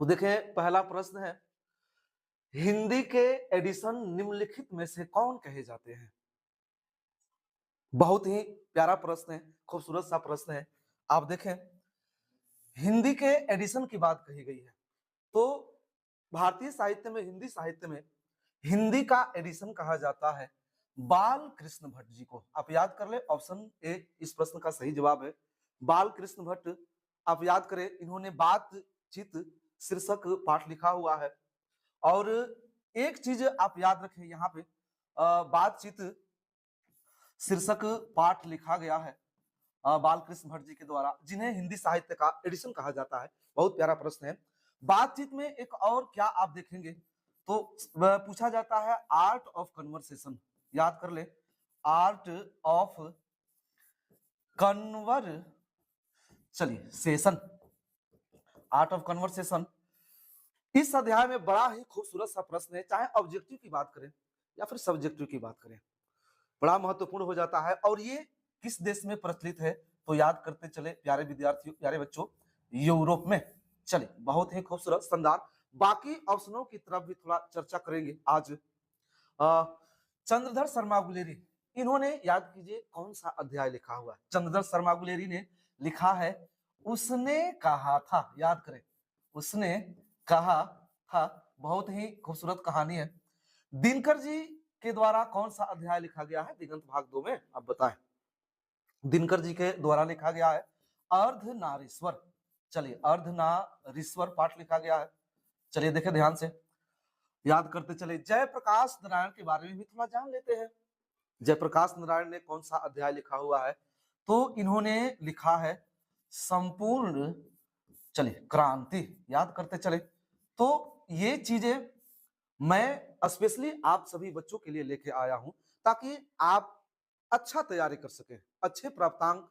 तो देखें पहला प्रश्न है, हिंदी के एडिशन निम्नलिखित में से कौन कहे जाते हैं? बहुत ही प्यारा प्रश्न है, खूबसूरत सा प्रश्न है। आप देखें हिंदी के एडिशन की बात कही गई है, तो भारतीय साहित्य में, हिंदी साहित्य में हिंदी का एडिशन कहा जाता है बाल कृष्ण भट्ट जी को। आप याद कर ले, ऑप्शन ए इस प्रश्न का सही जवाब है बाल कृष्ण भट्ट। आप याद करें, इन्होंने बातचीत शीर्षक पाठ लिखा हुआ है। और एक चीज आप याद रखें यहाँ पे, बातचीत शीर्षक पाठ लिखा गया है बालकृष्ण भट्ट जी के द्वारा, जिन्हें हिंदी साहित्य का एडिशन कहा जाता है। बहुत प्यारा प्रश्न है। बातचीत में एक और क्या आप देखेंगे तो पूछा जाता है आर्ट ऑफ कन्वर्सेशन। याद कर ले, आर्ट ऑफ कन्वर चलिए सेशन, आर्ट ऑफ कन्वर्सेशन। इस अध्याय में बड़ा ही खूबसूरत सा प्रश्न है, चाहे ऑब्जेक्टिव की बात करें या फिर सब्जेक्टिव की बात करें, बड़ा महत्वपूर्ण हो जाता है। और ये किस देश में प्रचलित है तो याद करते चले प्यारे विद्यार्थियों, प्यारे बच्चों, यूरोप में। चलिए, बहुत ही खूबसूरत शानदार। बाकी ऑप्शनों की तरफ भी थोड़ा चर्चा करेंगे आज। चंद्रधर शर्मा गुलेरी, इन्होंने याद कीजिए कौन सा अध्याय लिखा हुआ है। चंद्रधर शर्मा गुलेरी ने लिखा है उसने कहा था। याद करें, उसने कहा था, बहुत ही खूबसूरत कहानी है। दिनकर जी के द्वारा कौन सा अध्याय लिखा गया है दिगंत भाग 2 में, आप बताएं। दिनकर जी के द्वारा लिखा गया है अर्धनारीश्वर। चलिए, अर्धनारीश्वर पाठ लिखा गया है। चलिए देखें ध्यान से, याद करते चले। जयप्रकाश नारायण के बारे में भी थोड़ा जान लेते हैं। जयप्रकाश नारायण ने कौन सा अध्याय लिखा हुआ है तो इन्होंने लिखा है संपूर्ण चलिए क्रांति। याद करते चले। तो ये चीजें मैं स्पेशली आप सभी बच्चों के लिए लेके आया हूं ताकि आप अच्छा तैयारी कर सकें, अच्छे प्राप्तांक